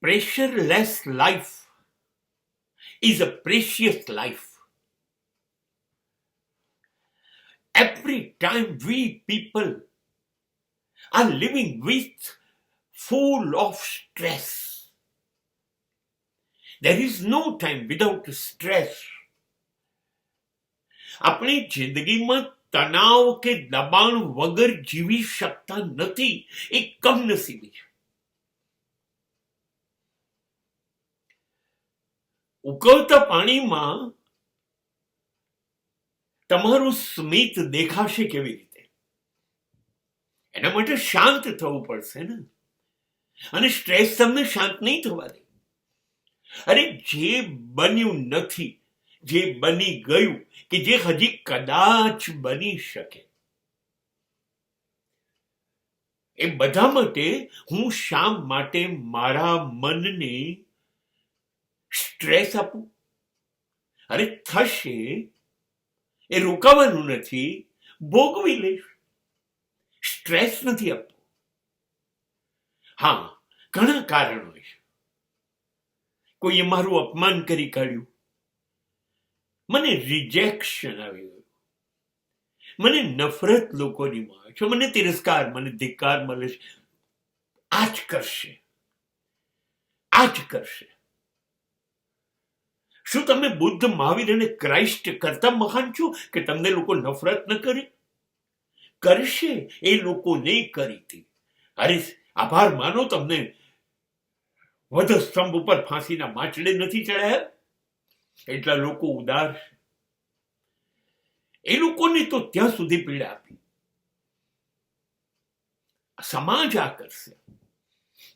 Pressureless life is a precious life. Every time we people are living with full of stress, there is no time without stress. આપણી જિંદગીમાં તણાવ કે દબાણ વગર જીવી શકતા નથી, એ કમનસીબી છે. ઉકળતા પાણીમાં તમારું સ્મિત દેખાશે કેવી રીતે? એના માટે શાંત થવું પડશે ને. અને સ્ટ્રેસ તમને શાંત નહીં થવા દે. અરે જે બન્યું નથી, જે બની ગયું, કે જે હજી કદાચ બની શકે, એ બધા માટે હું શા માટે મારા મનને સ્ટ્રેસ આપું? અરે થશે, એ રોકાવાનું નથી, ભોગવી લઈશ. સ્ટ્રેસ નથી આપવું. હા, ઘણા કારણો છે. કોઈએ મારું અપમાન કરી કાઢ્યું, મને રિજેક્શન આવી ગયું, મને નફરત લોકોની મળે છે, મને તિરસ્કાર, મને ધિક્કાર મળે છે. આ જ કરશે, આ જ કરશે. શું તમે બુદ્ધ, મહાવીર અને ક્રાઇસ્ટ કરતા મહાન છો કે તમને લોકો નફરત ન કરે? કરશે, એ લોકો નહીં કરી હતી. અરે આભાર માનો, તમને વધ સ્તંભ ઉપર ફાંસીના માછડે નથી ચડાયા. એટલા લોકો ઉદાર છે. એ લોકોને તો ત્યાં સુધી પીડા આપી. સમાજ આ કરશે.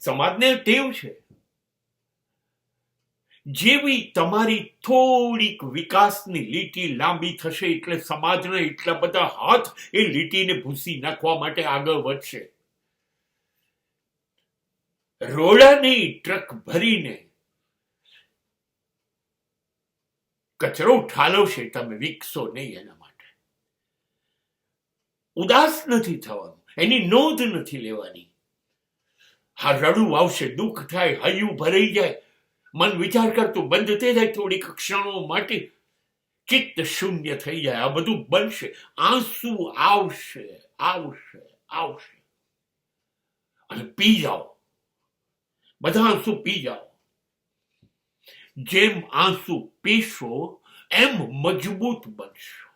સમાજને ટેવ છે. જેવી તમારી થોડીક વિકાસની લીટી લાંબી થશે એટલે સમાજના એટલા બધા હાથ એ લીટીને ભૂસી નાખવા માટે આગળ વધશે. રોડાની ટ્રક ભરીને કચરો ઠાલવશે, તમે વિકસો નહીં. એના માટે ઉદાસ નથી થવાનું, એની નોંધ નથી લેવાની. હા, રડવું આવશે, દુઃખ થાય, હૈયું ભરાઈ જાય, મન વિચાર કરતું બંધ થઈ જાય થોડીક ક્ષણો માટે, ચિત્ત શૂન્ય થઈ જાય. આ બધું બનશે. આંસુ આવશે, આવશે, આવશે. અને પી જાઓ, બધા આંસુ પી જાઓ. જેમ આંસુ પીશો એમ મજબૂત બનશો.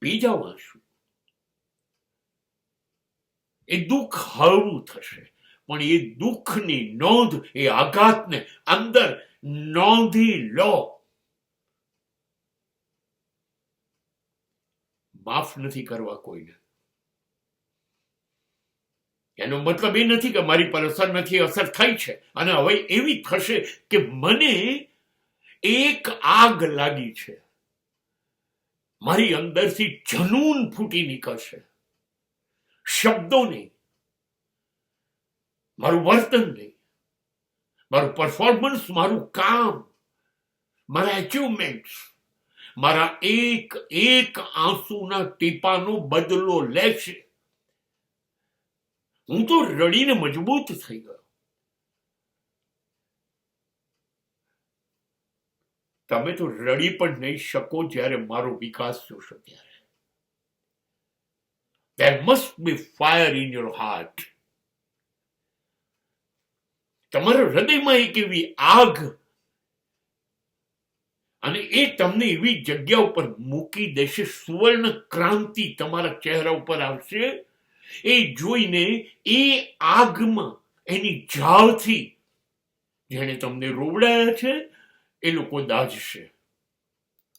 પી જાઓ આંસુ. એ દુઃખ હળવું થશે, પણ એ દુઃખની નોંધ, એ આઘાતને અંદર નોંધી લો. માફ નથી કરવા કોઈને. એનો મતલબ એ નથી કે મારી પર અસર નથી, અસર થઈ છે. અને હવે એવી થશે કે મને એક આગ લાગી છે, મારી અંદરથી જનૂન ફૂટી નીકળશે. શબ્દો નહીં, મારું વર્તન નહીં, મારું પરફોર્મન્સ, મારું કામ, મારા એચિવમેન્ટ્સ, મારા એક એક આંસુના ટીપાનો બદલો લેશે. હું તો રડીને મજબૂત થઈ ગયો. તમે તો રડી પણ નહીં શકો જ્યારે મારો વિકાસ જોશો ત્યારે. There must be fire in your heart. તમારા હૃદયમાં એક એવી આગ, અને એ તમને એવી જગ્યા ઉપર મૂકી દેશે, સુવર્ણ ક્રાંતિ તમારા ચહેરા ઉપર આવશે. એ જોઈને એ આગમાં, એની ઝાળથી જેણે તમને રોવડાયા છે, એ લોકો દાઝશે.